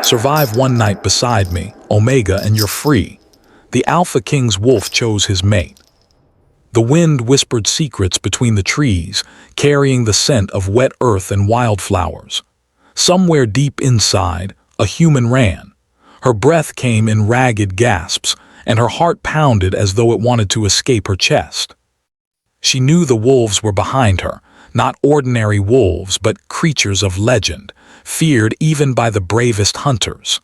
Survive one night beside me, Omega, and you're free. The Alpha King's wolf chose his mate. The wind whispered secrets between the trees, carrying the scent of wet earth and wildflowers. Somewhere deep inside, a human ran. Her breath came in ragged gasps, and her heart pounded as though it wanted to escape her chest. She knew the wolves were behind her, not ordinary wolves, but creatures of legend, feared even by the bravest hunters.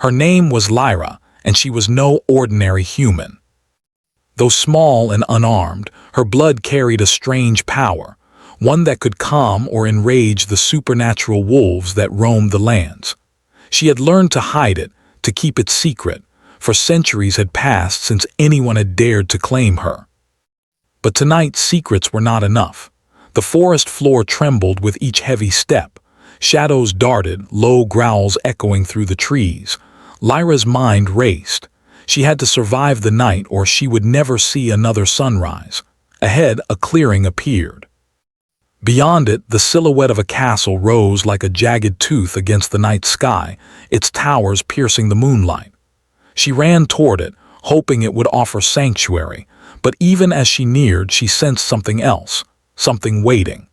Her name was Lyra, and she was no ordinary human. Though small and unarmed, her blood carried a strange power, one that could calm or enrage the supernatural wolves that roamed the lands. She had learned to hide it, to keep it secret, for centuries had passed since anyone had dared to claim her. But tonight secrets were not enough. The forest floor trembled with each heavy step. Shadows darted, low growls echoing through the trees. Lyra's mind raced. She had to survive the night or she would never see another sunrise. Ahead, a clearing appeared. Beyond it, the silhouette of a castle rose like a jagged tooth against the night sky, its towers piercing the moonlight. She ran toward it, hoping it would offer sanctuary, but even as she neared, she sensed something else, something waiting.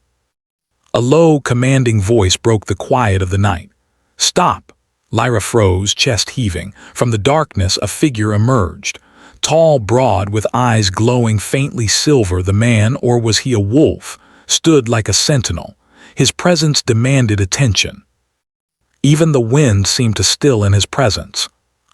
A low, commanding voice broke the quiet of the night. "Stop!" Lyra froze, chest heaving. From the darkness, a figure emerged. Tall, broad, with eyes glowing faintly silver, the man, or was he a wolf, stood like a sentinel. His presence demanded attention. Even the wind seemed to still in his presence.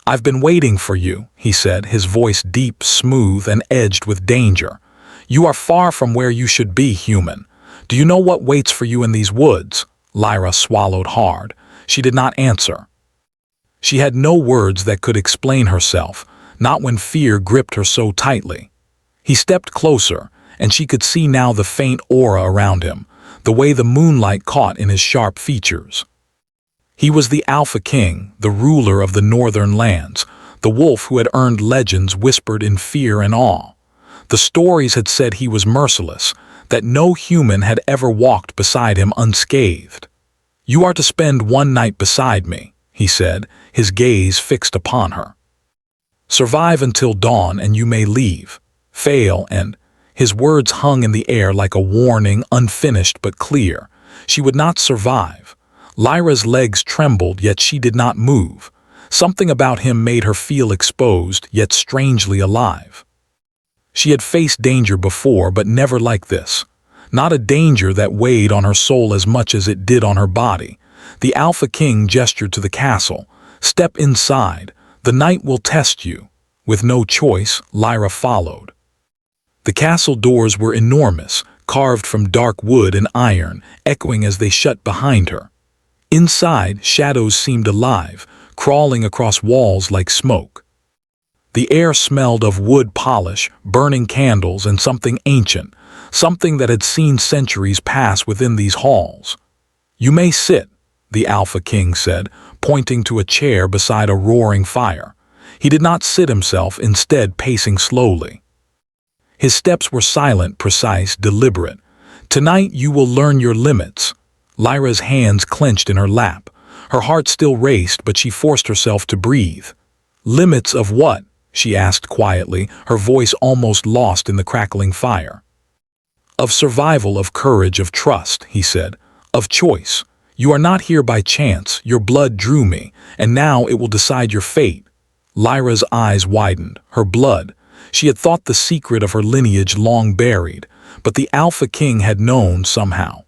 "I've been waiting for you," he said, his voice deep, smooth, and edged with danger. "You are far from where you should be, human. Do you know what waits for you in these woods?" Lyra swallowed hard. She did not answer. She had no words that could explain herself, not when fear gripped her so tightly. He stepped closer, and she could see now the faint aura around him, the way the moonlight caught in his sharp features. He was the Alpha King, the ruler of the northern lands, the wolf who had earned legends whispered in fear and awe. The stories had said he was merciless, that no human had ever walked beside him unscathed. "You are to spend one night beside me," he said, his gaze fixed upon her. "Survive until dawn and you may leave. Fail and—" His words hung in the air like a warning, unfinished but clear. She would not survive. Lyra's legs trembled, yet she did not move. Something about him made her feel exposed, yet strangely alive. She had faced danger before, but never like this. Not a danger that weighed on her soul as much as it did on her body. The Alpha King gestured to the castle. "Step inside. The night will test you." With no choice, Lyra followed. The castle doors were enormous, carved from dark wood and iron, echoing as they shut behind her. Inside, shadows seemed alive, crawling across walls like smoke. The air smelled of wood polish, burning candles, and something ancient, something that had seen centuries pass within these halls. "You may sit," the Alpha King said, pointing to a chair beside a roaring fire. He did not sit himself, instead pacing slowly. His steps were silent, precise, deliberate. "Tonight you will learn your limits." Lyra's hands clenched in her lap. Her heart still raced, but she forced herself to breathe. "Limits of what?" she asked quietly, her voice almost lost in the crackling fire. "Of survival, of courage, of trust," he said. "Of choice. You are not here by chance. Your blood drew me, and now it will decide your fate." Lyra's eyes widened. Her blood. She had thought the secret of her lineage long buried, but the Alpha King had known somehow.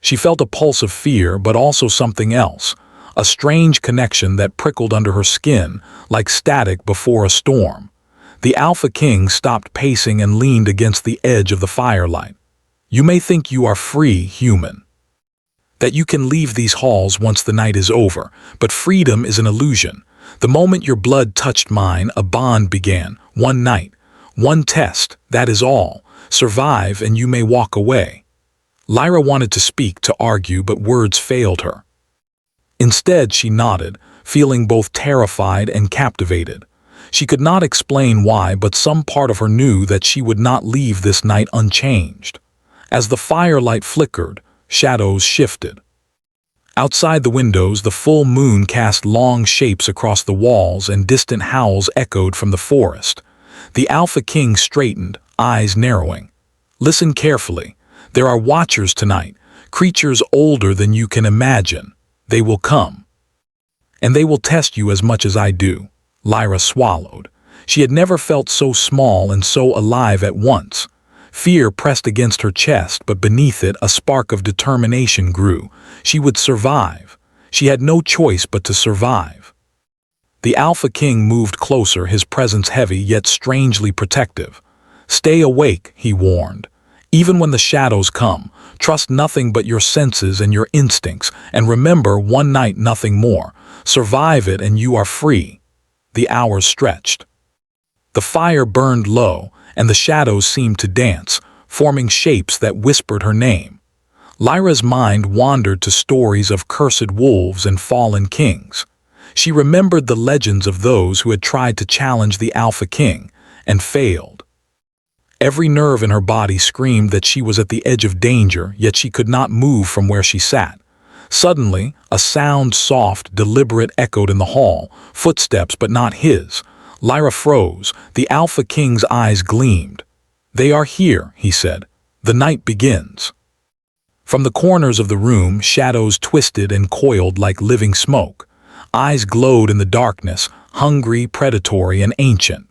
She felt a pulse of fear, but also something else, a strange connection that prickled under her skin, like static before a storm. The Alpha King stopped pacing and leaned against the edge of the firelight. "You may think you are free, human. That you can leave these halls once the night is over, but freedom is an illusion. The moment your blood touched mine, a bond began. One night, one test, that is all. Survive and you may walk away." Lyra wanted to speak, to argue, but words failed her. Instead, she nodded, feeling both terrified and captivated. She could not explain why, but some part of her knew that she would not leave this night unchanged. As the firelight flickered, shadows shifted. Outside the windows, the full moon cast long shapes across the walls and distant howls echoed from the forest. The Alpha King straightened, eyes narrowing. Listen carefully. There are watchers tonight, creatures older than you can imagine. They will come. And they will test you as much as I do. Lyra swallowed. She had never felt so small and so alive at once. Fear pressed against her chest, but beneath it a spark of determination grew. She would survive. She had no choice but to survive. The Alpha King moved closer, his presence heavy yet strangely protective. Stay awake, he warned. Even when the shadows come, trust nothing but your senses and your instincts, and remember, one night, nothing more. Survive it and you are free. The hours stretched. The fire burned low, and the shadows seemed to dance, forming shapes that whispered her name. Lyra's mind wandered to stories of cursed wolves and fallen kings. She remembered the legends of those who had tried to challenge the Alpha King and failed. Every nerve in her body screamed that she was at the edge of danger, yet she could not move from where she sat. Suddenly, a sound, soft, deliberate, echoed in the hall, footsteps but not his. Lyra froze. The Alpha King's eyes gleamed. They are here, he said. The night begins. From the corners of the room, shadows twisted and coiled like living smoke. Eyes glowed in the darkness, hungry, predatory, and ancient.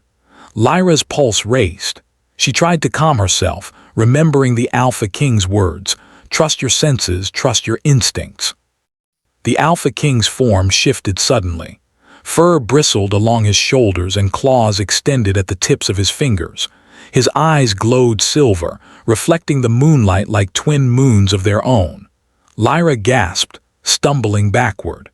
Lyra's pulse raced. She tried to calm herself, remembering the Alpha King's words, "Trust your senses, trust your instincts." The Alpha King's form shifted suddenly. Fur bristled along his shoulders and claws extended at the tips of his fingers. His eyes glowed silver, reflecting the moonlight like twin moons of their own. Lyra gasped, stumbling backward.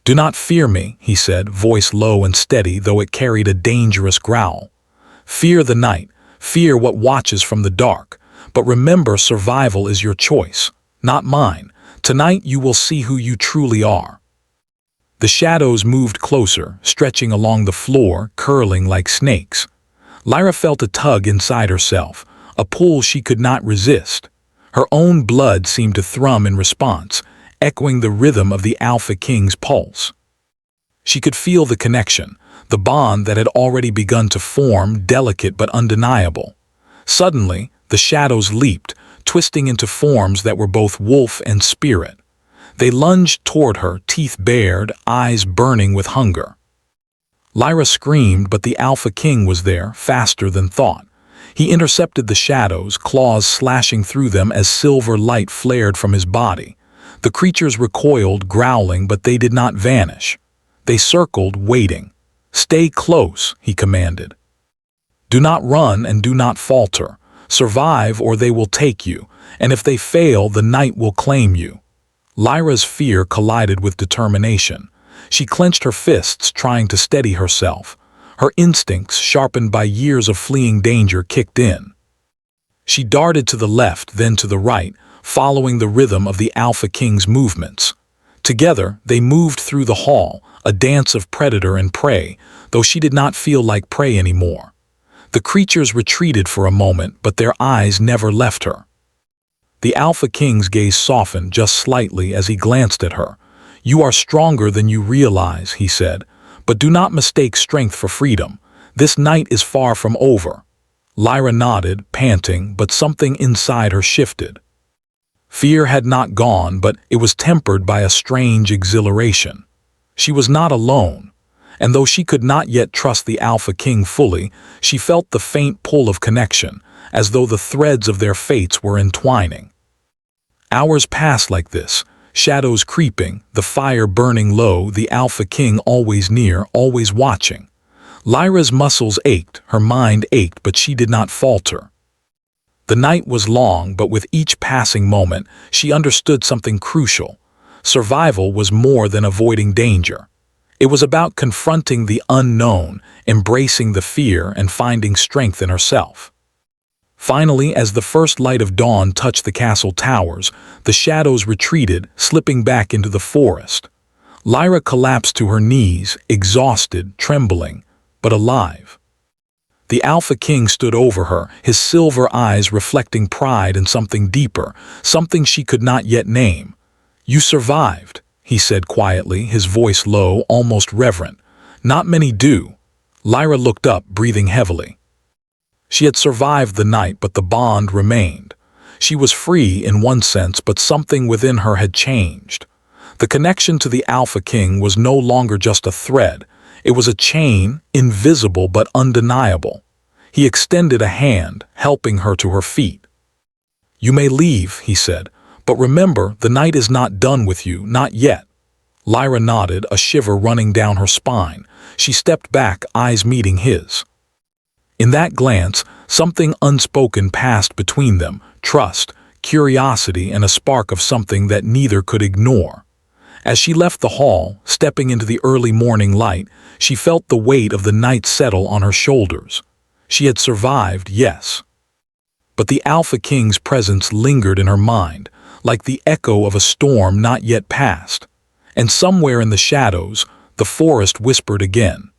"Do not fear me," he said, voice low and steady, though it carried a dangerous growl. "Fear the night, fear what watches from the dark. But remember, survival is your choice, not mine. Tonight you will see who you truly are." The shadows moved closer, stretching along the floor, curling like snakes. Lyra felt a tug inside herself, a pull she could not resist. Her own blood seemed to thrum in response, echoing the rhythm of the Alpha King's pulse. She could feel the connection, the bond that had already begun to form, delicate but undeniable. Suddenly, the shadows leaped, twisting into forms that were both wolf and spirit. They lunged toward her, teeth bared, eyes burning with hunger. Lyra screamed, but the Alpha King was there, faster than thought. He intercepted the shadows, claws slashing through them as silver light flared from his body. The creatures recoiled, growling, but they did not vanish. They circled, waiting. "Stay close," he commanded. "Do not run and do not falter. Survive or they will take you, and if they fail, the night will claim you." Lyra's fear collided with determination. She clenched her fists, trying to steady herself. Her instincts, sharpened by years of fleeing danger, kicked in. She darted to the left, then to the right, following the rhythm of the Alpha King's movements. Together, they moved through the hall, a dance of predator and prey, though she did not feel like prey anymore. The creatures retreated for a moment, but their eyes never left her. The Alpha King's gaze softened just slightly as he glanced at her. "You are stronger than you realize," he said, "but do not mistake strength for freedom. This night is far from over." Lyra nodded, panting, but something inside her shifted. Fear had not gone, but it was tempered by a strange exhilaration. She was not alone, and though she could not yet trust the Alpha King fully, she felt the faint pull of connection, as though the threads of their fates were entwining. Hours passed like this, shadows creeping, the fire burning low, the Alpha King always near, always watching. Lyra's muscles ached, her mind ached, but she did not falter. The night was long, but with each passing moment, she understood something crucial. Survival was more than avoiding danger. It was about confronting the unknown, embracing the fear, and finding strength in herself. Finally, as the first light of dawn touched the castle towers, the shadows retreated, slipping back into the forest. Lyra collapsed to her knees, exhausted, trembling, but alive. The Alpha King stood over her, his silver eyes reflecting pride and something deeper, something she could not yet name. "You survived," he said quietly, his voice low, almost reverent. "Not many do." Lyra looked up, breathing heavily. She had survived the night, but the bond remained. She was free in one sense, but something within her had changed. The connection to the Alpha King was no longer just a thread. It was a chain, invisible but undeniable. He extended a hand, helping her to her feet. "You may leave," he said, "but remember, the night is not done with you, not yet." Lyra nodded, a shiver running down her spine. She stepped back, eyes meeting his. In that glance, something unspoken passed between them, trust, curiosity, and a spark of something that neither could ignore. As she left the hall, stepping into the early morning light, she felt the weight of the night settle on her shoulders. She had survived, yes. But the Alpha King's presence lingered in her mind, like the echo of a storm not yet past. And somewhere in the shadows, the forest whispered again.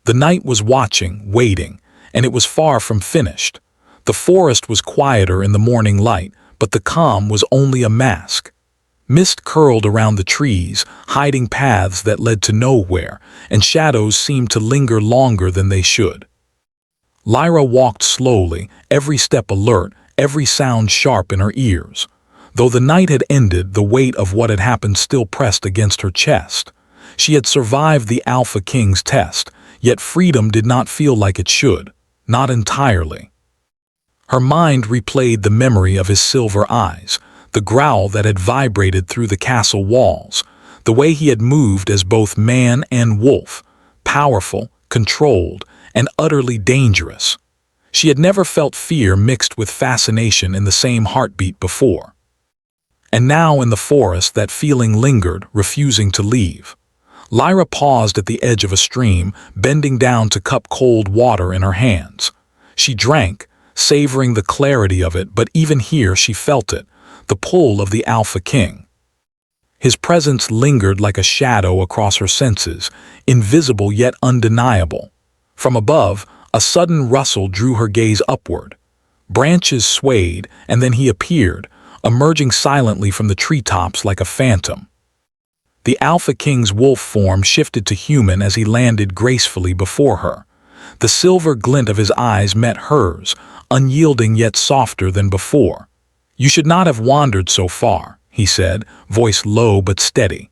The night was watching, waiting, and it was far from finished. The forest was quieter in the morning light, but the calm was only a mask. Mist curled around the trees, hiding paths that led to nowhere, and shadows seemed to linger longer than they should. Lyra walked slowly, every step alert, every sound sharp in her ears. Though the night had ended, the weight of what had happened still pressed against her chest. She had survived the Alpha King's test, yet freedom did not feel like it should, not entirely. Her mind replayed the memory of his silver eyes, the growl that had vibrated through the castle walls, the way he had moved as both man and wolf, powerful, controlled, and utterly dangerous. She had never felt fear mixed with fascination in the same heartbeat before. And now in the forest that feeling lingered, refusing to leave. Lyra paused at the edge of a stream, bending down to cup cold water in her hands. She drank, savoring the clarity of it, but even here she felt it, the pull of the Alpha King. His presence lingered like a shadow across her senses, invisible yet undeniable. From above, a sudden rustle drew her gaze upward. Branches swayed, and then he appeared, emerging silently from the treetops like a phantom. The Alpha King's wolf form shifted to human as he landed gracefully before her. The silver glint of his eyes met hers, unyielding yet softer than before. "You should not have wandered so far," he said, voice low but steady.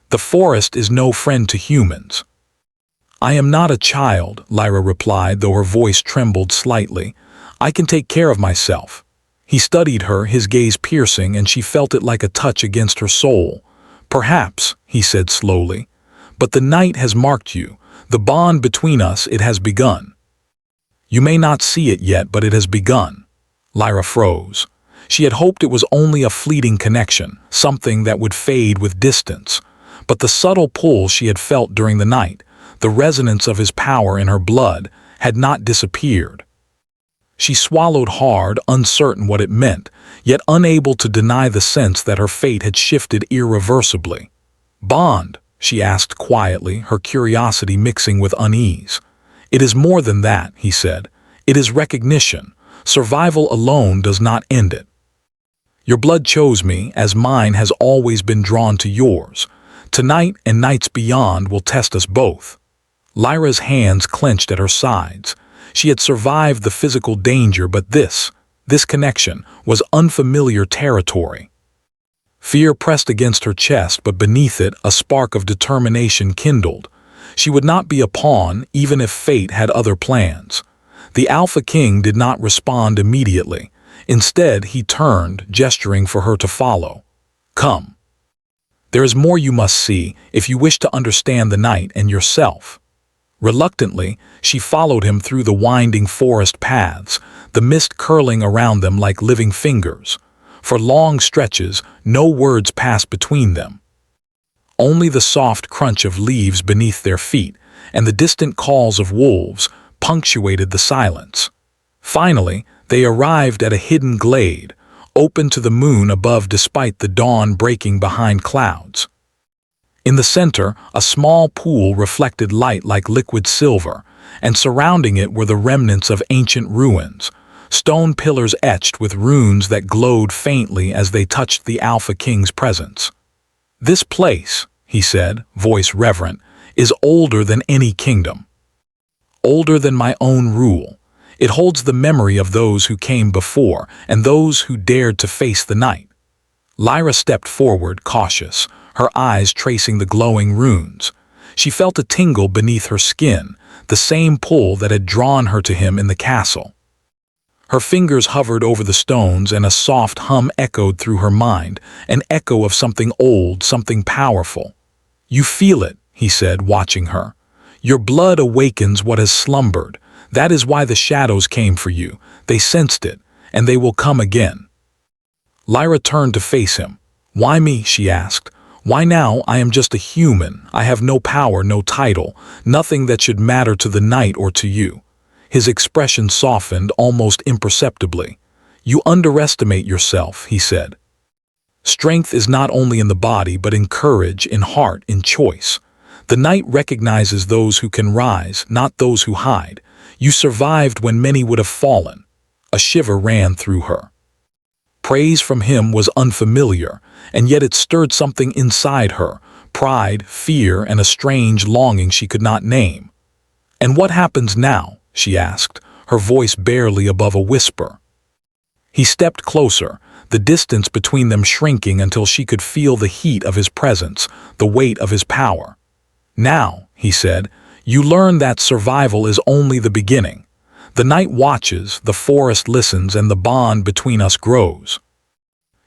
"The forest is no friend to humans." "I am not a child," Lyra replied, though her voice trembled slightly. "I can take care of myself." He studied her, his gaze piercing, and she felt it like a touch against her soul. "Perhaps," he said slowly, "but the night has marked you. The bond between us, it has begun." "You may not see it yet, but it has begun." Lyra froze. She had hoped it was only a fleeting connection, something that would fade with distance. But the subtle pull she had felt during the night, the resonance of his power in her blood, had not disappeared. She swallowed hard, uncertain what it meant, yet unable to deny the sense that her fate had shifted irreversibly. "Bond?" she asked quietly, her curiosity mixing with unease. "It is more than that," he said. "It is recognition. Survival alone does not end it. Your blood chose me, as mine has always been drawn to yours. Tonight and nights beyond will test us both." Lyra's hands clenched at her sides. She had survived the physical danger, but this connection, was unfamiliar territory. Fear pressed against her chest, but beneath it a spark of determination kindled. She would not be a pawn, even if fate had other plans. The Alpha King did not respond immediately. Instead, he turned, gesturing for her to follow. "Come. There is more you must see if you wish to understand the night and yourself." Reluctantly, she followed him through the winding forest paths, the mist curling around them like living fingers. For long stretches, no words passed between them. Only the soft crunch of leaves beneath their feet and the distant calls of wolves punctuated the silence. Finally, they arrived at a hidden glade, open to the moon above despite the dawn breaking behind clouds. In the center, a small pool reflected light like liquid silver, and surrounding it were the remnants of ancient ruins, stone pillars etched with runes that glowed faintly as they touched the Alpha King's presence. "This place," he said, voice reverent, "is older than any kingdom. Older than my own rule. It holds the memory of those who came before and those who dared to face the night." Lyra stepped forward, cautious, her eyes tracing the glowing runes. She felt a tingle beneath her skin, the same pull that had drawn her to him in the castle. Her fingers hovered over the stones and a soft hum echoed through her mind, an echo of something old, something powerful. "You feel it," he said, watching her. "Your blood awakens what has slumbered. That is why the shadows came for you. They sensed it, and they will come again." Lyra turned to face him. "Why me?" she asked. "Why now? I am just a human. I have no power, no title, nothing that should matter to the night or to you." His expression softened almost imperceptibly. "You underestimate yourself," he said. "Strength is not only in the body but in courage, in heart, in choice. The night recognizes those who can rise, not those who hide. You survived when many would have fallen." A shiver ran through her. Praise from him was unfamiliar, and yet it stirred something inside her, pride, fear, and a strange longing she could not name. "And what happens now?" she asked, her voice barely above a whisper. He stepped closer, the distance between them shrinking until she could feel the heat of his presence, the weight of his power. "Now," he said, "you learn that survival is only the beginning. The night watches, the forest listens, and the bond between us grows.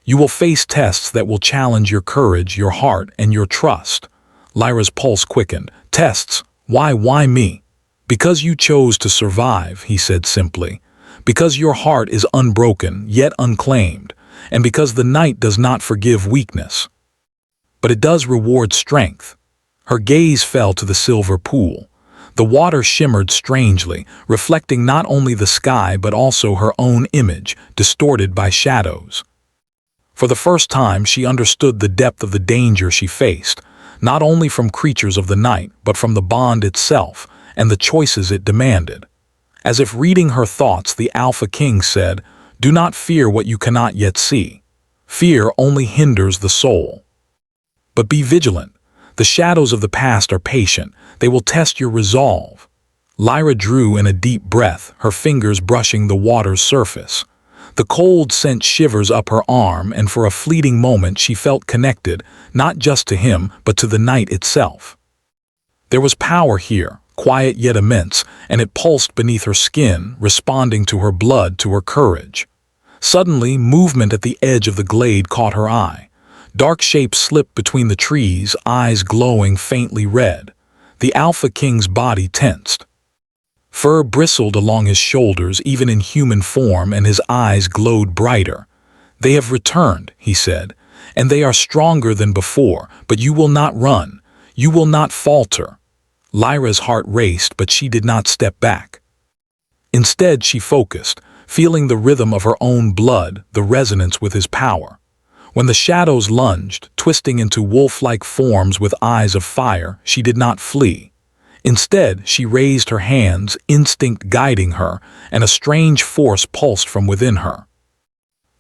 You will face tests that will challenge your courage, your heart, and your trust." Lyra's pulse quickened. "Tests? Why me?" "Because you chose to survive," he said simply. "Because your heart is unbroken, yet unclaimed, and because the night does not forgive weakness. But it does reward strength." Her gaze fell to the silver pool. The water shimmered strangely, reflecting not only the sky but also her own image, distorted by shadows. For the first time she understood the depth of the danger she faced, not only from creatures of the night but from the bond itself and the choices it demanded. As if reading her thoughts, the Alpha King said, "Do not fear what you cannot yet see. Fear only hinders the soul. But be vigilant. The shadows of the past are patient. They will test your resolve." Lyra drew in a deep breath, her fingers brushing the water's surface. The cold sent shivers up her arm, and for a fleeting moment she felt connected, not just to him, but to the night itself. There was power here, quiet yet immense, and it pulsed beneath her skin, responding to her blood, to her courage. Suddenly, movement at the edge of the glade caught her eye. Dark shapes slipped between the trees, eyes glowing faintly red. The Alpha King's body tensed. Fur bristled along his shoulders, even in human form, and his eyes glowed brighter. "They have returned," he said, "and they are stronger than before, but you will not run. You will not falter." Lyra's heart raced, but she did not step back. Instead, she focused, feeling the rhythm of her own blood, the resonance with his power. When the shadows lunged, twisting into wolf-like forms with eyes of fire, she did not flee. Instead, she raised her hands, instinct guiding her, and a strange force pulsed from within her.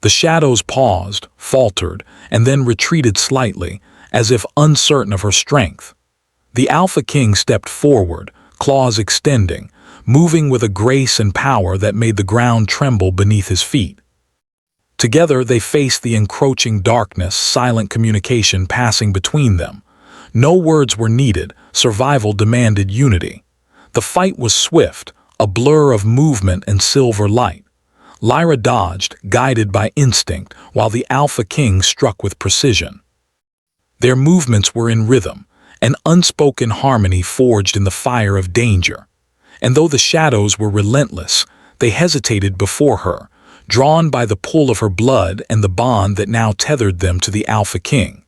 The shadows paused, faltered, and then retreated slightly, as if uncertain of her strength. The Alpha King stepped forward, claws extending, moving with a grace and power that made the ground tremble beneath his feet. Together they faced the encroaching darkness, silent communication passing between them. No words were needed, survival demanded unity. The fight was swift, a blur of movement and silver light. Lyra dodged, guided by instinct, while the Alpha King struck with precision. Their movements were in rhythm, an unspoken harmony forged in the fire of danger. And though the shadows were relentless, they hesitated before her, drawn by the pull of her blood and the bond that now tethered them to the Alpha King.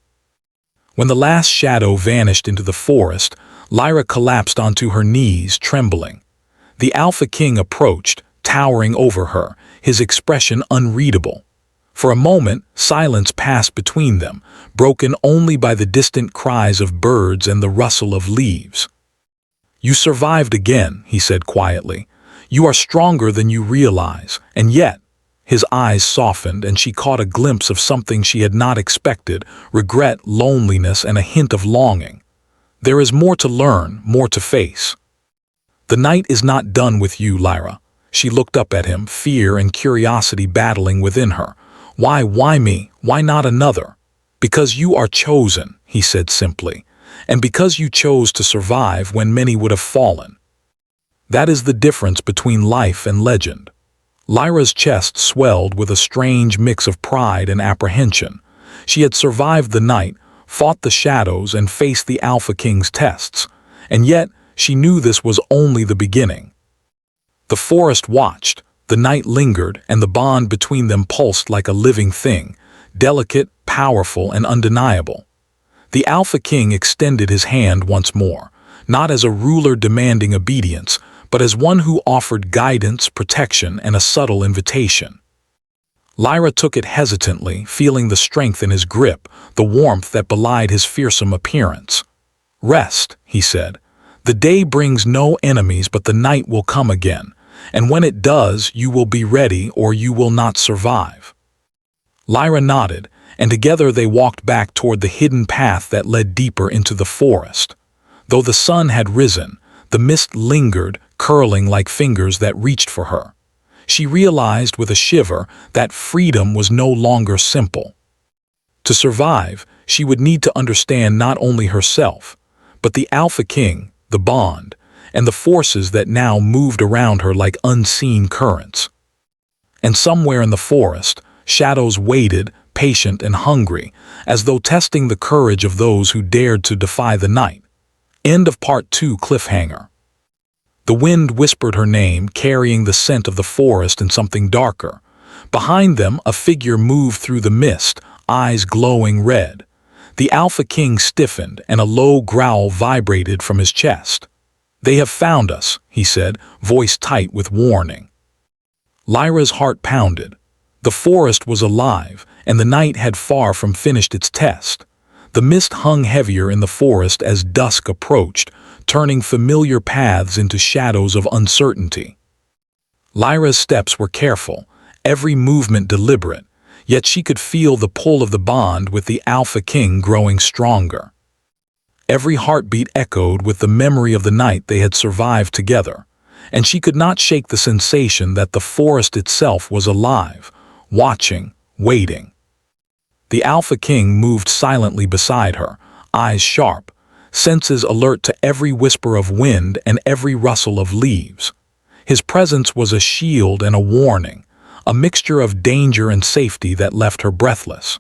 When the last shadow vanished into the forest, Lyra collapsed onto her knees, trembling. The Alpha King approached, towering over her, his expression unreadable. For a moment, silence passed between them, broken only by the distant cries of birds and the rustle of leaves. "You survived again," he said quietly. "You are stronger than you realize, and yet," His eyes softened, and she caught a glimpse of something she had not expected: regret, loneliness, and a hint of longing. There is more to learn, more to face. The night is not done with you, Lyra. She looked up at him, fear and curiosity battling within her. Why me? Why not another? Because you are chosen, he said simply, and because you chose to survive when many would have fallen. That is the difference between life and legend. Lyra's chest swelled with a strange mix of pride and apprehension. She had survived the night, fought the shadows, and faced the Alpha King's tests, and yet she knew this was only the beginning. The forest watched, the night lingered, and the bond between them pulsed like a living thing, delicate, powerful, and undeniable. The Alpha King extended his hand once more, not as a ruler demanding obedience, but as one who offered guidance, protection, and a subtle invitation. Lyra took it hesitantly, feeling the strength in his grip, the warmth that belied his fearsome appearance. "Rest," he said. "The day brings no enemies, but the night will come again, and when it does, you will be ready or you will not survive." Lyra nodded, and together they walked back toward the hidden path that led deeper into the forest. Though the sun had risen, the mist lingered, curling like fingers that reached for her. She realized with a shiver that freedom was no longer simple. To survive, she would need to understand not only herself, but the Alpha King, the bond, and the forces that now moved around her like unseen currents. And somewhere in the forest, shadows waited, patient and hungry, as though testing the courage of those who dared to defy the night. End of Part 2 cliffhanger. The wind whispered her name, carrying the scent of the forest and something darker. Behind them, a figure moved through the mist, eyes glowing red. The Alpha King stiffened, and a low growl vibrated from his chest. "They have found us," he said, voice tight with warning. Lyra's heart pounded. The forest was alive, and the night had far from finished its test. The mist hung heavier in the forest as dusk approached, turning familiar paths into shadows of uncertainty. Lyra's steps were careful, every movement deliberate, yet she could feel the pull of the bond with the Alpha King growing stronger. Every heartbeat echoed with the memory of the night they had survived together, and she could not shake the sensation that the forest itself was alive, watching, waiting. The Alpha King moved silently beside her, eyes sharp, senses alert to every whisper of wind and every rustle of leaves. His presence was a shield and a warning, a mixture of danger and safety that left her breathless.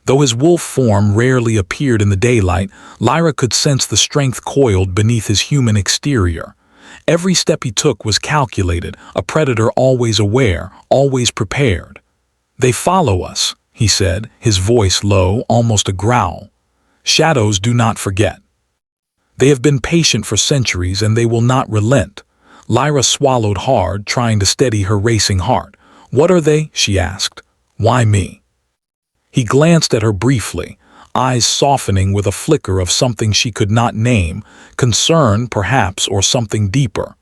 Though his wolf form rarely appeared in the daylight, Lyra could sense the strength coiled beneath his human exterior. Every step he took was calculated, a predator always aware, always prepared. "They follow us," he said, his voice low, almost a growl. "Shadows do not forget. They have been patient for centuries, and they will not relent." Lyra swallowed hard, trying to steady her racing heart. "What are they?" she asked. "Why me?" He glanced at her briefly, eyes softening with a flicker of something she could not name, concern perhaps, or something deeper.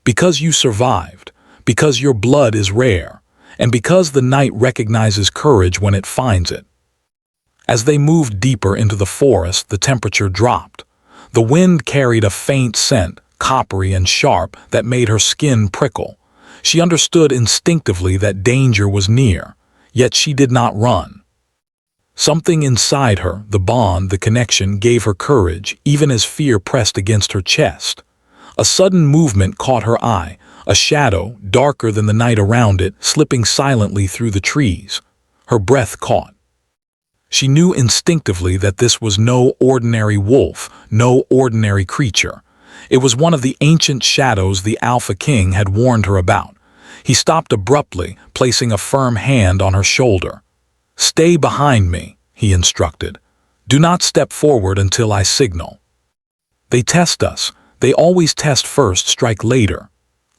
"Because you survived, because your blood is rare, and because the night recognizes courage when it finds it." As they moved deeper into the forest, the temperature dropped. The wind carried a faint scent, coppery and sharp, that made her skin prickle. She understood instinctively that danger was near, yet she did not run. Something inside her, the bond, the connection, gave her courage, even as fear pressed against her chest. A sudden movement caught her eye, a shadow, darker than the night around it, slipping silently through the trees. Her breath caught. She knew instinctively that this was no ordinary wolf, no ordinary creature. It was one of the ancient shadows the Alpha King had warned her about. He stopped abruptly, placing a firm hand on her shoulder. "Stay behind me," he instructed. "Do not step forward until I signal." "They test us. They always test first, strike later."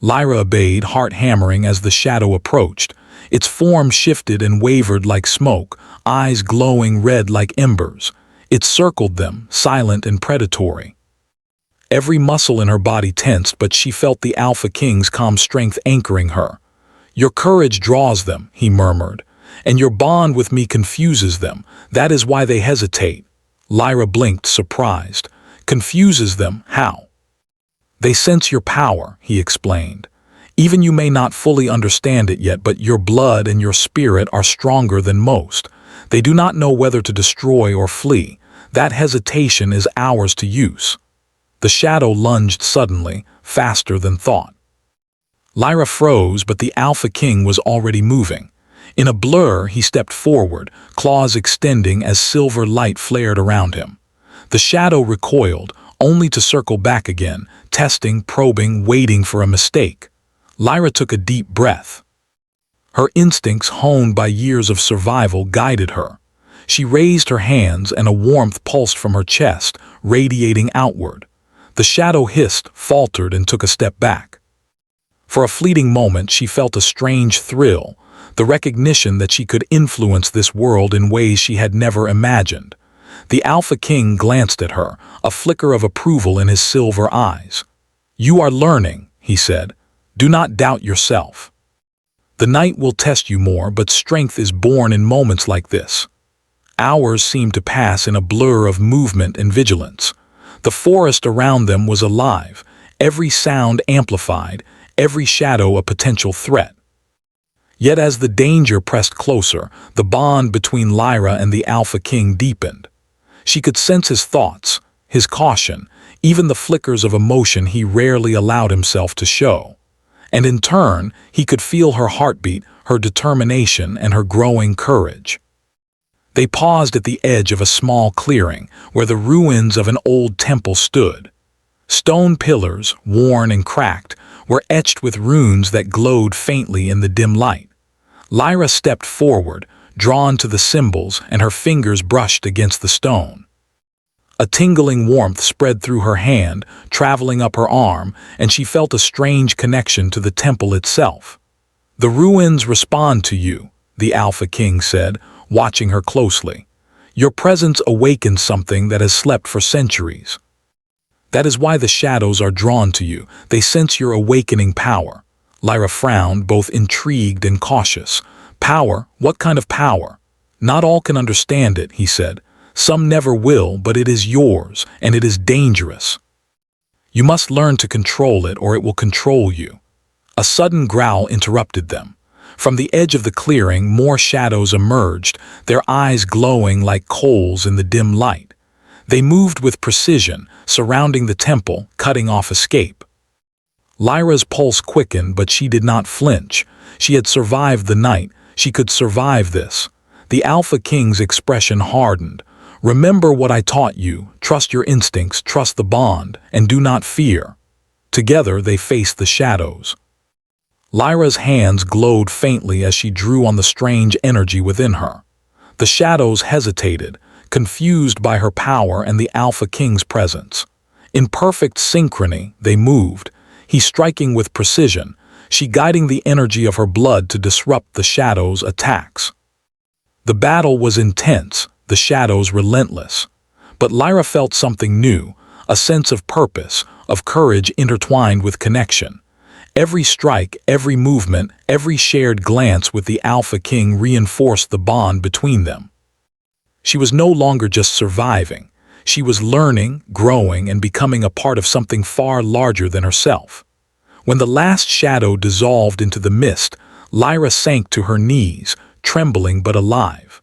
Lyra obeyed, heart hammering as the shadow approached. Its form shifted and wavered like smoke, eyes glowing red like embers. It circled them, silent and predatory. Every muscle in her body tensed, but she felt the Alpha King's calm strength anchoring her. Your courage draws them, he murmured, and your bond with me confuses them. That is why they hesitate. Lyra blinked, surprised. Confuses them? How? They sense your power, he explained. Even you may not fully understand it yet, but your blood and your spirit are stronger than most. They do not know whether to destroy or flee. That hesitation is ours to use. The shadow lunged suddenly, faster than thought. Lyra froze, but the Alpha King was already moving. In a blur, he stepped forward, claws extending as silver light flared around him. The shadow recoiled, only to circle back again, testing, probing, waiting for a mistake. Lyra took a deep breath. Her instincts, honed by years of survival, guided her. She raised her hands, and a warmth pulsed from her chest, radiating outward. The shadow hissed, faltered, and took a step back. For a fleeting moment, she felt a strange thrill, the recognition that she could influence this world in ways she had never imagined. The Alpha King glanced at her, a flicker of approval in his silver eyes. "You are learning," he said. "Do not doubt yourself. The night will test you more, but strength is born in moments like this." Hours seemed to pass in a blur of movement and vigilance. The forest around them was alive, every sound amplified, every shadow a potential threat. Yet as the danger pressed closer, the bond between Lyra and the Alpha King deepened. She could sense his thoughts, his caution, even the flickers of emotion he rarely allowed himself to show. And in turn, he could feel her heartbeat, her determination, and her growing courage. They paused at the edge of a small clearing, where the ruins of an old temple stood. Stone pillars, worn and cracked, were etched with runes that glowed faintly in the dim light. Lyra stepped forward, drawn to the symbols, and her fingers brushed against the stone. A tingling warmth spread through her hand, traveling up her arm, and she felt a strange connection to the temple itself. "The ruins respond to you," the Alpha King said, watching her closely. "Your presence awakens something that has slept for centuries. That is why the shadows are drawn to you. They sense your awakening power." Lyra frowned, both intrigued and cautious. "Power? What kind of power?" "Not all can understand it," he said. "Some never will, but it is yours, and it is dangerous. You must learn to control it, or it will control you." A sudden growl interrupted them. From the edge of the clearing, more shadows emerged, their eyes glowing like coals in the dim light. They moved with precision, surrounding the temple, cutting off escape. Lyra's pulse quickened, but she did not flinch. She had survived the night. She could survive this. The Alpha King's expression hardened. "Remember what I taught you. Trust your instincts, trust the bond, and do not fear." Together they faced the shadows. Lyra's hands glowed faintly as she drew on the strange energy within her. The shadows hesitated, confused by her power and the Alpha King's presence. In perfect synchrony, they moved, he striking with precision, she guiding the energy of her blood to disrupt the shadows' attacks. The battle was intense, the shadows relentless. But Lyra felt something new, a sense of purpose, of courage intertwined with connection. Every strike, every movement, every shared glance with the Alpha King reinforced the bond between them. She was no longer just surviving. She was learning, growing, and becoming a part of something far larger than herself. When the last shadow dissolved into the mist, Lyra sank to her knees, trembling but alive.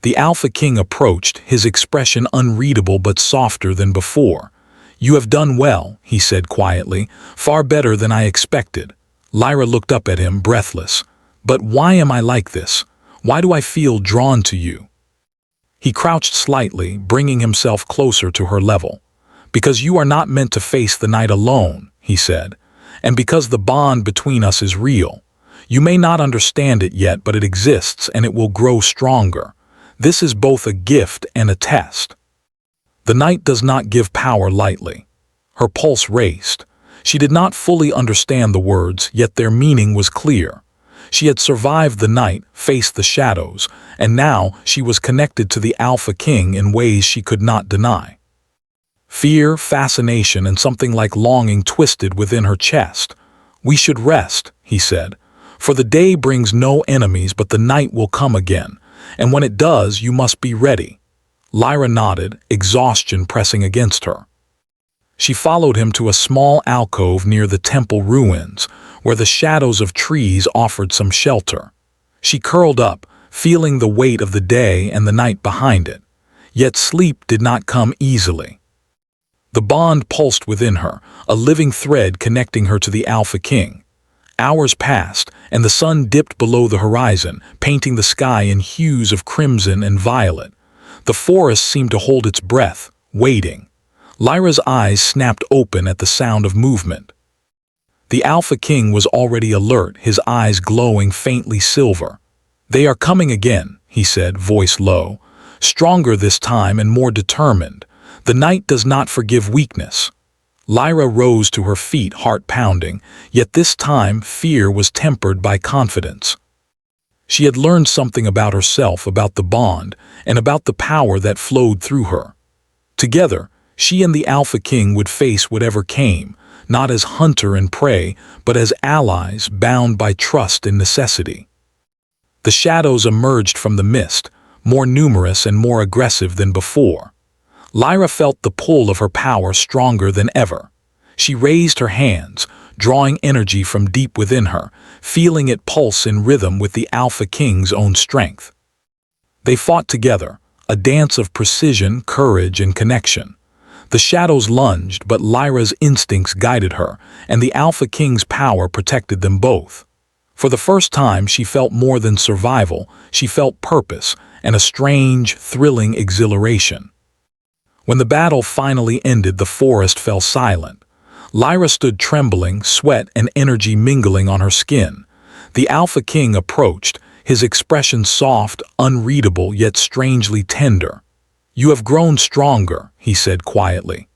The Alpha King approached, his expression unreadable but softer than before. "You have done well," he said quietly, "far better than I expected." Lyra looked up at him, breathless. "But why am I like this? Why do I feel drawn to you?" He crouched slightly, bringing himself closer to her level. "Because you are not meant to face the night alone," he said, "and because the bond between us is real. You may not understand it yet, but it exists, and it will grow stronger. This is both a gift and a test." The night does not give power lightly. Her pulse raced. She did not fully understand the words, yet their meaning was clear. She had survived the night, faced the shadows, and now she was connected to the Alpha King in ways she could not deny. Fear, fascination, and something like longing twisted within her chest. "We should rest," he said. For the day brings no enemies, but the night will come again, and when it does, you must be ready." Lyra nodded, exhaustion pressing against her. She followed him to a small alcove near the temple ruins, where the shadows of trees offered some shelter. She curled up, feeling the weight of the day and the night behind it. Yet sleep did not come easily. The bond pulsed within her, a living thread connecting her to the Alpha King. Hours passed, and the sun dipped below the horizon, painting the sky in hues of crimson and violet. The forest seemed to hold its breath, waiting. Lyra's eyes snapped open at the sound of movement. The Alpha King was already alert, his eyes glowing faintly silver. "They are coming again," he said, voice low. "Stronger this time and more determined. The night does not forgive weakness." Lyra rose to her feet, heart pounding, yet this time fear was tempered by confidence. She had learned something about herself, about the bond, and about the power that flowed through her. Together, she and the Alpha King would face whatever came, not as hunter and prey, but as allies bound by trust and necessity. The shadows emerged from the mist, more numerous and more aggressive than before. Lyra felt the pull of her power stronger than ever. She raised her hands, drawing energy from deep within her, feeling it pulse in rhythm with the Alpha King's own strength. They fought together, a dance of precision, courage, and connection. The shadows lunged, but Lyra's instincts guided her, and the Alpha King's power protected them both. For the first time, she felt more than survival, she felt purpose, and a strange, thrilling exhilaration. When the battle finally ended, the forest fell silent. Lyra stood trembling, sweat and energy mingling on her skin. The Alpha King approached, his expression soft, unreadable, yet strangely tender. "You have grown stronger," he said quietly.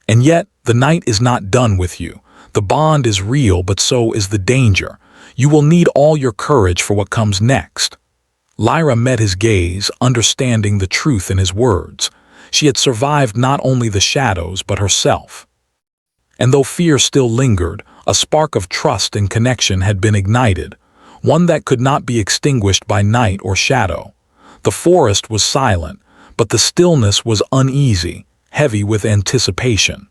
"And yet, the night is not done with you. The bond is real, but so is the danger. You will need all your courage for what comes next." Lyra met his gaze, understanding the truth in his words. She had survived not only the shadows, but herself. And though fear still lingered, a spark of trust and connection had been ignited, one that could not be extinguished by night or shadow. The forest was silent, but the stillness was uneasy, heavy with anticipation.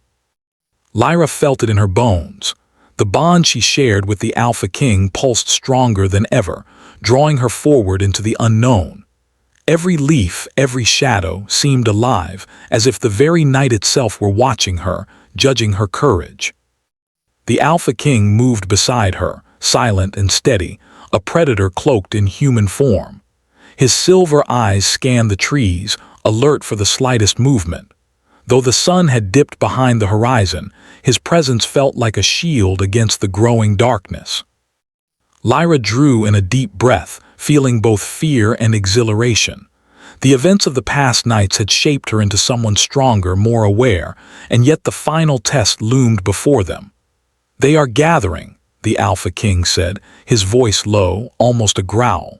Lyra felt it in her bones. The bond she shared with the Alpha King pulsed stronger than ever, drawing her forward into the unknown. Every leaf, every shadow seemed alive, as if the very night itself were watching her, judging her courage. The Alpha King moved beside her, silent and steady, a predator cloaked in human form. His silver eyes scanned the trees, alert for the slightest movement. Though the sun had dipped behind the horizon, his presence felt like a shield against the growing darkness. Lyra drew in a deep breath, feeling both fear and exhilaration. The events of the past nights had shaped her into someone stronger, more aware, and yet the final test loomed before them. "They are gathering," the Alpha King said, his voice low, almost a growl.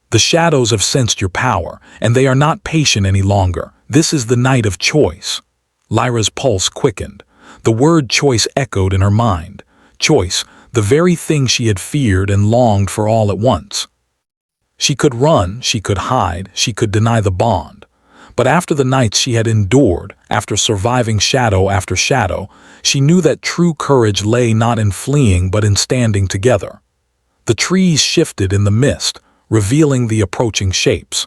"The shadows have sensed your power, and they are not patient any longer. This is the night of choice." Lyra's pulse quickened. The word choice echoed in her mind. Choice, the very thing she had feared and longed for all at once. She could run, she could hide, she could deny the bond. But after the nights she had endured, after surviving shadow after shadow, she knew that true courage lay not in fleeing but in standing together. The trees shifted in the mist, revealing the approaching shapes.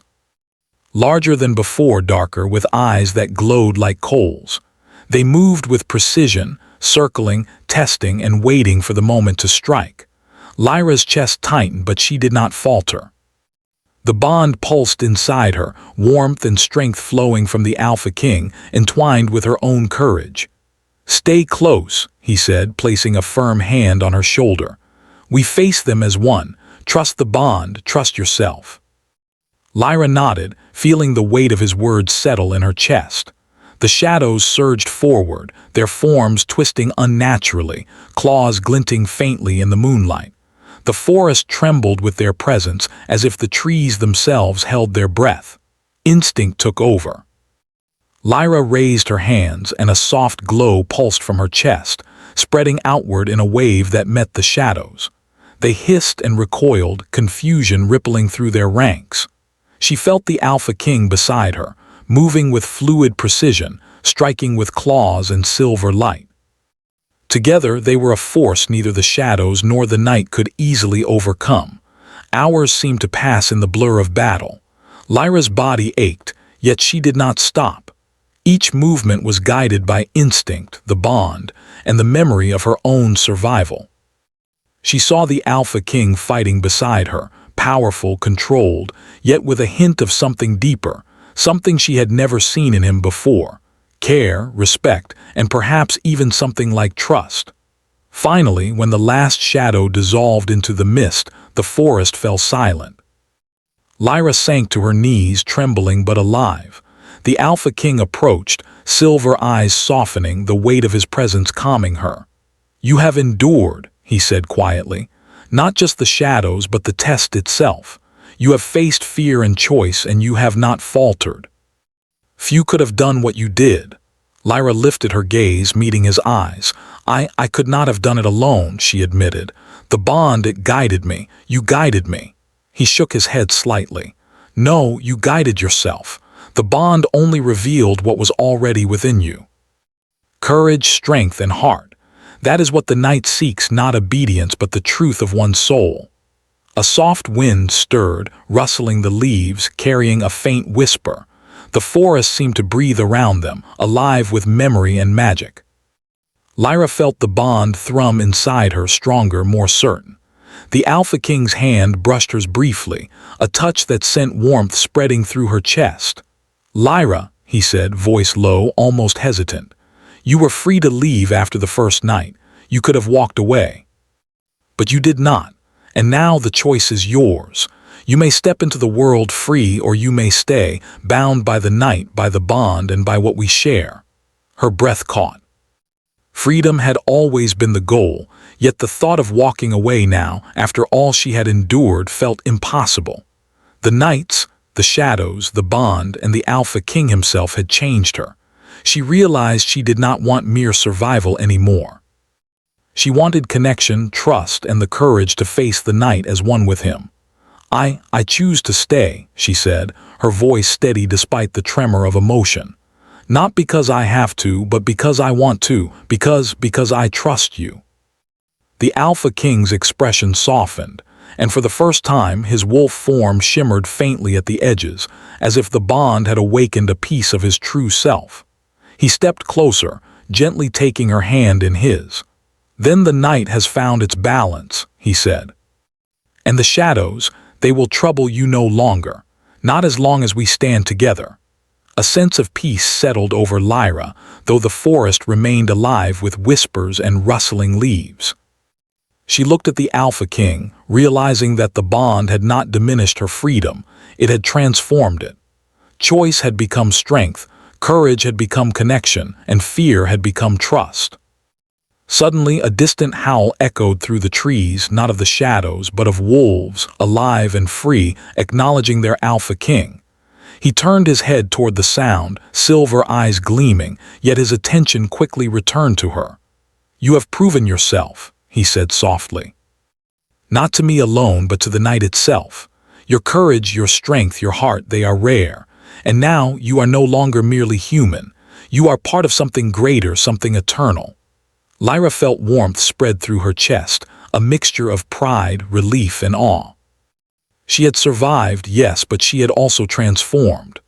Larger than before, darker, with eyes that glowed like coals. They moved with precision, circling, testing, and waiting for the moment to strike. Lyra's chest tightened, but she did not falter. The bond pulsed inside her, warmth and strength flowing from the Alpha King, entwined with her own courage. "Stay close," he said, placing a firm hand on her shoulder. "We face them as one. Trust the bond, trust yourself." Lyra nodded, feeling the weight of his words settle in her chest. The shadows surged forward, their forms twisting unnaturally, claws glinting faintly in the moonlight. The forest trembled with their presence, as if the trees themselves held their breath. Instinct took over. Lyra raised her hands, and a soft glow pulsed from her chest, spreading outward in a wave that met the shadows. They hissed and recoiled, confusion rippling through their ranks. She felt the Alpha King beside her, moving with fluid precision, striking with claws and silver light. Together they were a force neither the shadows nor the night could easily overcome. Hours seemed to pass in the blur of battle. Lyra's body ached, yet she did not stop. Each movement was guided by instinct, the bond, and the memory of her own survival. She saw the Alpha King fighting beside her, powerful, controlled, yet with a hint of something deeper, something she had never seen in him before. Care, respect, and perhaps even something like trust. Finally, when the last shadow dissolved into the mist, the forest fell silent. Lyra sank to her knees, trembling but alive. The Alpha King approached, silver eyes softening, the weight of his presence calming her. "You have endured," he said quietly, "not just the shadows but the test itself. You have faced fear and choice, and you have not faltered. Few could have done what you did." Lyra lifted her gaze, meeting his eyes. I could not have done it alone," she admitted. "The bond, it guided me. You guided me." He shook his head slightly. "No, you guided yourself. The bond only revealed what was already within you. Courage, strength, and heart. That is what the night seeks, not obedience, but the truth of one's soul." A soft wind stirred, rustling the leaves, carrying a faint whisper. The forest seemed to breathe around them, alive with memory and magic. Lyra felt the bond thrum inside her, stronger, more certain. The Alpha King's hand brushed hers briefly, a touch that sent warmth spreading through her chest. "Lyra," he said, voice low, almost hesitant. "You were free to leave after the first night. You could have walked away. But you did not, and now the choice is yours. You may step into the world free, or you may stay, bound by the night, by the bond, and by what we share." Her breath caught. Freedom had always been the goal, yet the thought of walking away now, after all she had endured, felt impossible. The nights, the shadows, the bond, and the Alpha King himself had changed her. She realized she did not want mere survival anymore. She wanted connection, trust, and the courage to face the night as one with him. I choose to stay," she said, her voice steady despite the tremor of emotion. "Not because I have to, but because I want to, because I trust you." The Alpha King's expression softened, and for the first time his wolf form shimmered faintly at the edges, as if the bond had awakened a piece of his true self. He stepped closer, gently taking her hand in his. "Then the night has found its balance," he said. "And the shadows, they will trouble you no longer, not as long as we stand together." A sense of peace settled over Lyra, though the forest remained alive with whispers and rustling leaves. She looked at the Alpha King, realizing that the bond had not diminished her freedom, it had transformed it. Choice had become strength, courage had become connection, and fear had become trust. Suddenly, a distant howl echoed through the trees, not of the shadows, but of wolves, alive and free, acknowledging their Alpha King. He turned his head toward the sound, silver eyes gleaming, yet his attention quickly returned to her. "You have proven yourself," he said softly. "Not to me alone, but to the night itself. Your courage, your strength, your heart, they are rare. And now you are no longer merely human. You are part of something greater, something eternal." Lyra felt warmth spread through her chest, a mixture of pride, relief, and awe. She had survived, yes, but she had also transformed.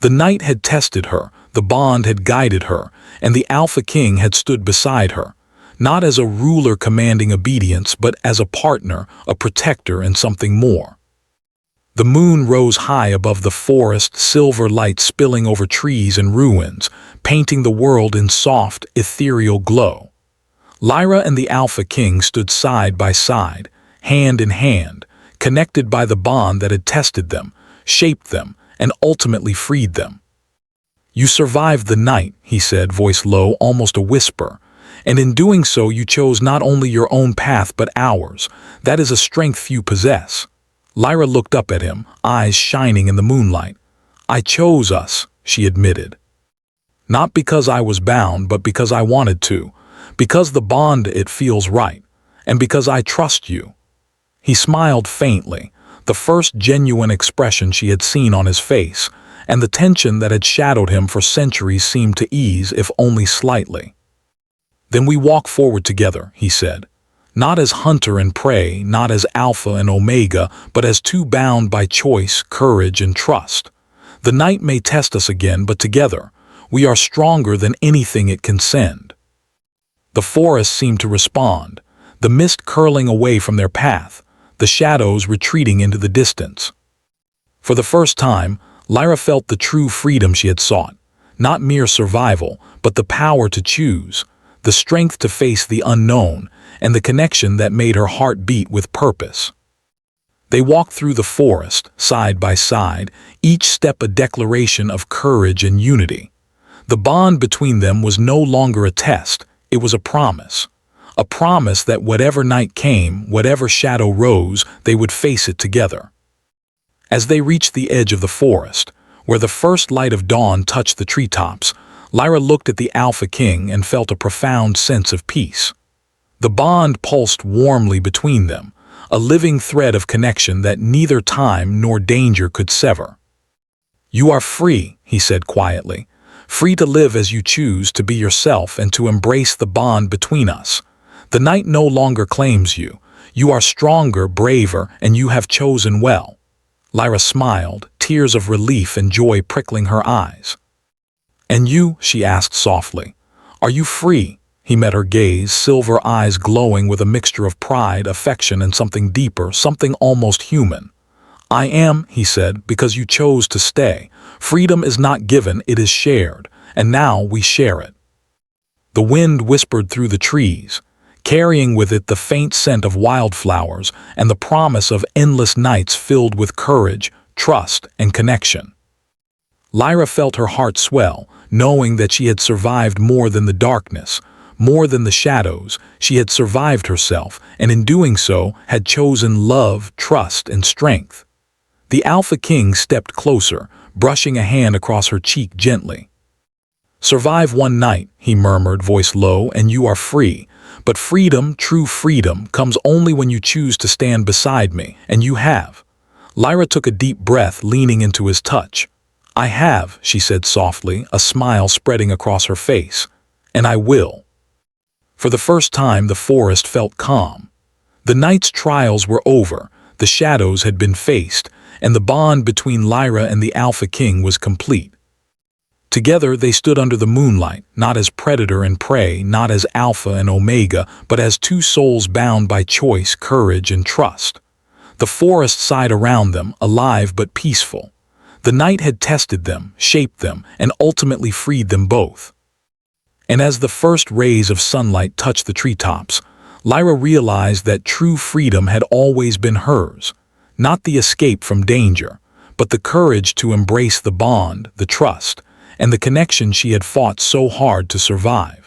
The night had tested her, the bond had guided her, and the Alpha King had stood beside her, not as a ruler commanding obedience, but as a partner, a protector, and something more. The moon rose high above the forest, silver light spilling over trees and ruins, painting the world in soft, ethereal glow. Lyra and the Alpha King stood side by side, hand in hand, connected by the bond that had tested them, shaped them, and ultimately freed them. "You survived the night," he said, voice low, almost a whisper, "and in doing so you chose not only your own path but ours. That is a strength few possess." Lyra looked up at him, eyes shining in the moonlight. "I chose us," she admitted. "Not because I was bound, but because I wanted to. Because the bond, it feels right. And because I trust you." He smiled faintly, the first genuine expression she had seen on his face, and the tension that had shadowed him for centuries seemed to ease, if only slightly. "Then we walk forward together," he said. "Not as hunter and prey, not as alpha and omega, but as two bound by choice, courage, and trust. The night may test us again, but together, we are stronger than anything it can send." The forest seemed to respond, the mist curling away from their path, the shadows retreating into the distance. For the first time, Lyra felt the true freedom she had sought, not mere survival, but the power to choose, the strength to face the unknown, and the connection that made her heart beat with purpose. They walked through the forest, side by side, each step a declaration of courage and unity. The bond between them was no longer a test, it was a promise. A promise that whatever night came, whatever shadow rose, they would face it together. As they reached the edge of the forest, where the first light of dawn touched the treetops, Lyra looked at the Alpha King and felt a profound sense of peace. The bond pulsed warmly between them, a living thread of connection that neither time nor danger could sever. "You are free," he said quietly, "free to live as you choose, to be yourself and to embrace the bond between us. The night no longer claims you. You are stronger, braver, and you have chosen well." Lyra smiled, tears of relief and joy prickling her eyes. "And you?" she asked softly. "Are you free?" He met her gaze, silver eyes glowing with a mixture of pride, affection, and something deeper, something almost human. "I am," he said, "because you chose to stay. Freedom is not given, it is shared, and now we share it." The wind whispered through the trees, carrying with it the faint scent of wildflowers and the promise of endless nights filled with courage, trust, and connection. Lyra felt her heart swell, knowing that she had survived more than the darkness, more than the shadows. She had survived herself, and in doing so, had chosen love, trust, and strength. The Alpha King stepped closer, brushing a hand across her cheek gently. "Survive one night," he murmured, voice low, "and you are free. But freedom, true freedom, comes only when you choose to stand beside me, and you have." Lyra took a deep breath, leaning into his touch. "I have," she said softly, a smile spreading across her face. "And I will." For the first time, the forest felt calm. The night's trials were over, the shadows had been faced, and the bond between Lyra and the Alpha King was complete. Together they stood under the moonlight, not as predator and prey, not as alpha and omega, but as two souls bound by choice, courage, and trust. The forest sighed around them, alive but peaceful. The night had tested them, shaped them, and ultimately freed them both. And as the first rays of sunlight touched the treetops, Lyra realized that true freedom had always been hers, not the escape from danger, but the courage to embrace the bond, the trust, and the connection she had fought so hard to survive.